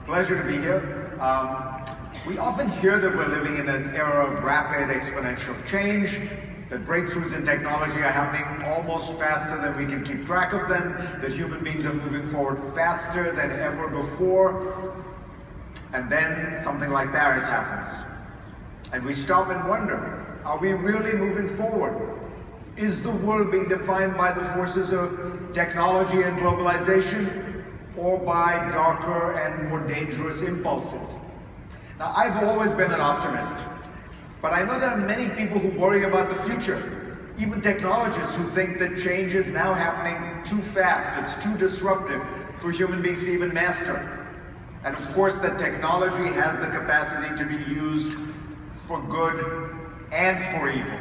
Pleasure to be here. We often hear that we're living in an era of rapid exponential change, that breakthroughs in technology are happening almost faster than we can keep track of them, that human beings are moving forward faster than ever before, and then something like Paris happens. And we stop and wonder, are we really moving forward? Is the world being defined by the forces of technology and globalization, or by darker and more dangerous impulses? Now, I've always been an optimist, but I know there are many people who worry about the future, even technologists who think that change is now happening too fast, it's too disruptive for human beings to even master. And of course, that technology has the capacity to be used for good and for evil.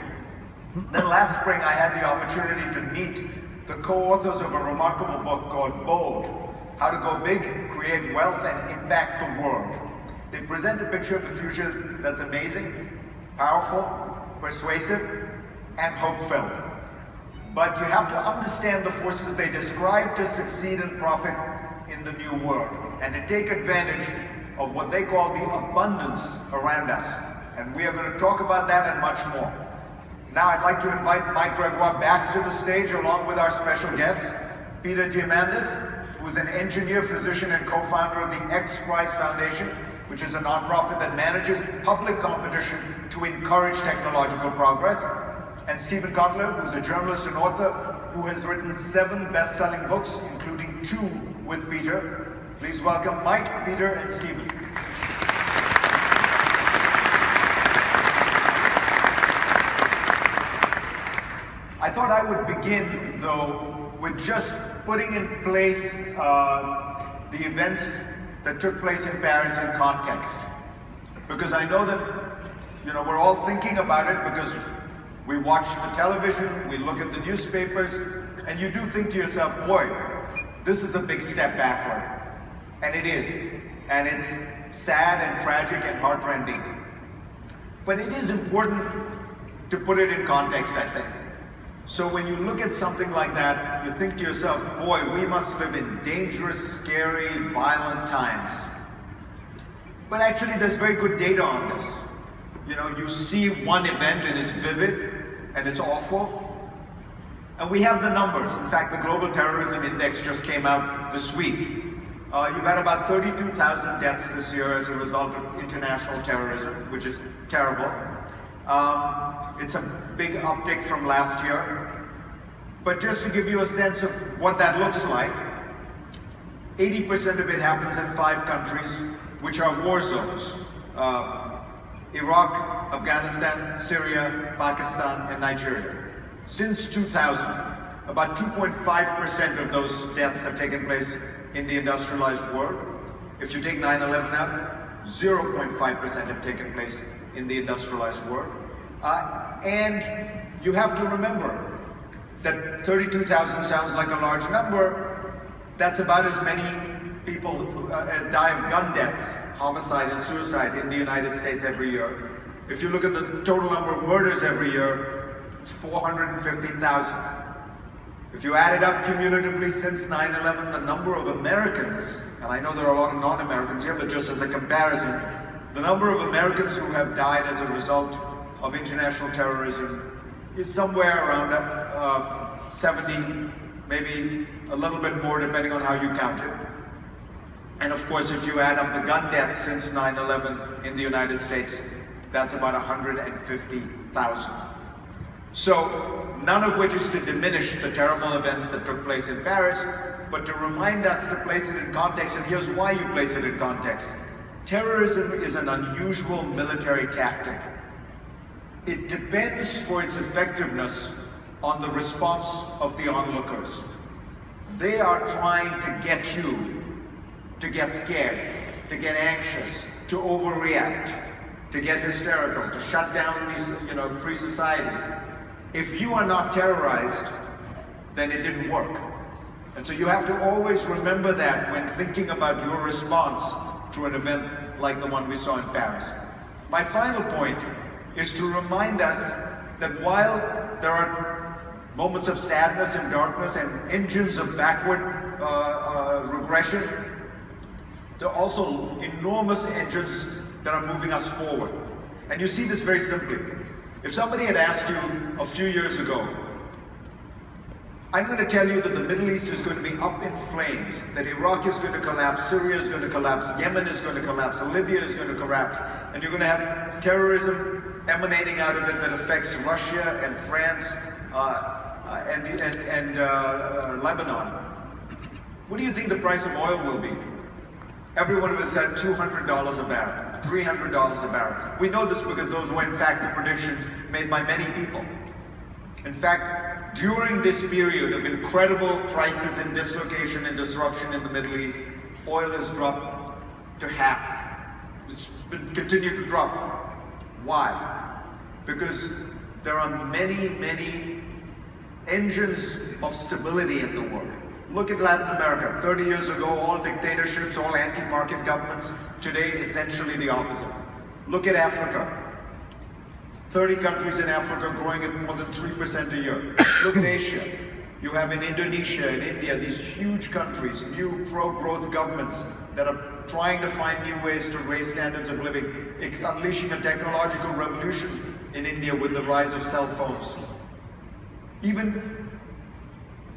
Then last spring, I had the opportunity to meet the co-authors of a remarkable book called Bold: How to Go Big, Create Wealth, and Impact the World. They present a picture of the future that's amazing, powerful, persuasive, and hope-filled. But you have to understand the forces they describe to succeed and profit in the new world, and to take advantage of what they call the abundance around us. And we are going to talk about that and much more. Now I'd like to invite Mike Gregoire back to the stage along with our special guest, Peter Diamandis, who is an engineer, physician, and co-founder of the X Prize Foundation, which is a nonprofit that manages public competition to encourage technological progress, and Stephen Kotler, who's a journalist and author who has written 7 best-selling books, including 2 with Peter. Please welcome Mike, Peter, and Stephen. I thought I would begin, though, with just putting in place the events that took place in Paris in context. Because I know that, we're all thinking about it because we watch the television, we look at the newspapers, and you do think to yourself, boy, this is a big step backward. And it is. And it's sad and tragic and heartrending. But it is important to put it in context, I think. So when you look at something like that, you think to yourself, boy, we must live in dangerous, scary, violent times. But actually, there's very good data on this. You see one event and it's vivid and it's awful. And we have the numbers. In fact, the Global Terrorism Index just came out this week. You've had about 32,000 deaths this year as a result of international terrorism, which is terrible. It's a big uptick from last year. But just to give you a sense of what that looks like, 80% of it happens in 5 countries, which are war zones. Iraq, Afghanistan, Syria, Pakistan, and Nigeria. Since 2000, about 2.5% of those deaths have taken place in the industrialized world. If you take 9/11 out, 0.5% have taken place in the industrialized world. And you have to remember that 32,000 sounds like a large number. That's about as many people die of gun deaths, homicide and suicide in the United States every year. If you look at the total number of murders every year, it's 450,000. If you add it up cumulatively since 9/11, the number of Americans, and I know there are a lot of non-Americans here, but just as a comparison, the number of Americans who have died as a result of international terrorism is somewhere around 70, maybe a little bit more depending on how you count it. And of course, if you add up the gun deaths since 9/11 in the United States, that's about 150,000. So, none of which is to diminish the terrible events that took place in Paris, but to remind us to place it in context, and here's why you place it in context. Terrorism is an unusual military tactic. It depends for its effectiveness on the response of the onlookers. They are trying to get you to get scared, to get anxious, to overreact, to get hysterical, to shut down these, free societies. If you are not terrorized, then it didn't work. And so you have to always remember that when thinking about your response to an event like the one we saw in Paris. My final point is to remind us that while there are moments of sadness and darkness and engines of backward regression, They're also enormous engines that are moving us forward. And you see this very simply. If somebody had asked you a few years ago, I'm going to tell you that the Middle East is going to be up in flames, that Iraq is going to collapse, Syria is going to collapse, Yemen is going to collapse, Libya is going to collapse, and you're going to have terrorism emanating out of it that affects Russia and France and Lebanon. What do you think the price of oil will be? Everyone has said $200 a barrel, $300 a barrel. We know this because those were in fact the predictions made by many people. In fact, during this period of incredible crisis and dislocation and disruption in the Middle East, oil has dropped to half. It's continued to drop. Why? Because there are many, many engines of stability in the world. Look at Latin America. 30 years ago, all dictatorships, all anti-market governments. Today, essentially the opposite. Look at Africa. 30 countries in Africa growing at more than 3% a year. Look at Asia. You have in Indonesia and India, these huge countries, new pro-growth governments that are trying to find new ways to raise standards of living, unleashing a technological revolution in India with the rise of cell phones. Even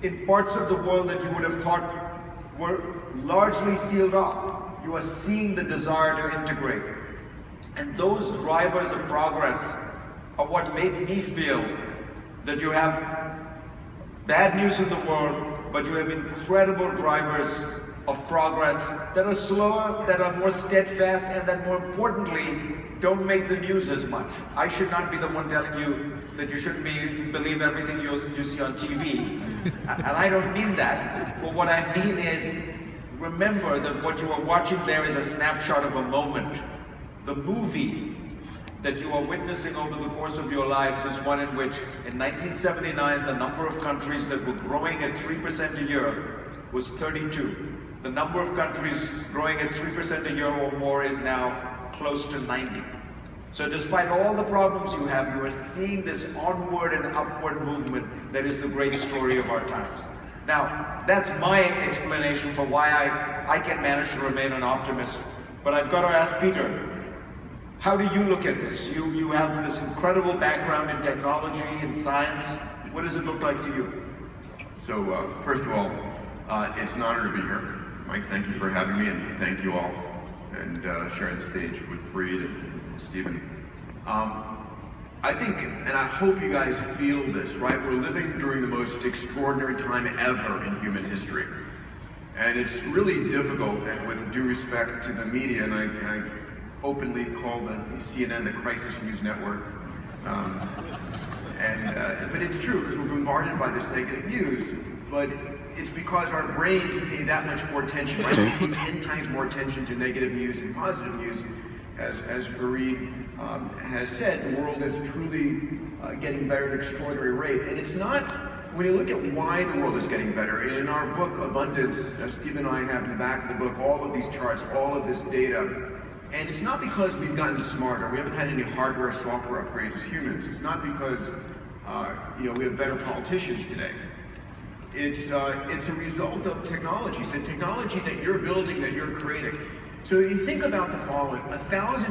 in parts of the world that you would have thought were largely sealed off, you are seeing the desire to integrate. And those drivers of progress are what make me feel that you have bad news in the world, but you have incredible drivers of progress that are slower, that are more steadfast, and that more importantly, don't make the news as much. I should not be the one telling you that you shouldn't believe everything you see on TV. And I don't mean that. But what I mean is, remember that what you are watching there is a snapshot of a moment. The movie that you are witnessing over the course of your lives is one in which, in 1979, the number of countries that were growing at 3% a year was 32. The number of countries growing at 3% a year or more is now close to 90. So despite all the problems you have, you are seeing this onward and upward movement that is the great story of our times. Now, that's my explanation for why I can manage to remain an optimist. But I've got to ask Peter, how do you look at this? You have this incredible background in technology and science. What does it look like to you? So, first of all, it's an honor to be here. Mike, thank you for having me, and thank you all, and sharing the stage with Fareed and Stephen. I think, and I hope you guys feel this, right? We're living during the most extraordinary time ever in human history. And it's really difficult, and with due respect to the media, and I openly call the CNN the crisis news network. But it's true, because we're bombarded by this negative news, but it's because our brains pay that much more attention, right? We pay 10 times more attention to negative news than positive news. As Fareed has said, the world is truly getting better at an extraordinary rate. And it's not, when you look at why the world is getting better, in our book, Abundance, Steve and I have in the back of the book all of these charts, all of this data. And it's not because we've gotten smarter. We haven't had any hardware or software upgrades as humans. It's not because we have better politicians today. It's a result of technology. It's a technology that you're building, that you're creating. So you think about the following: 1,000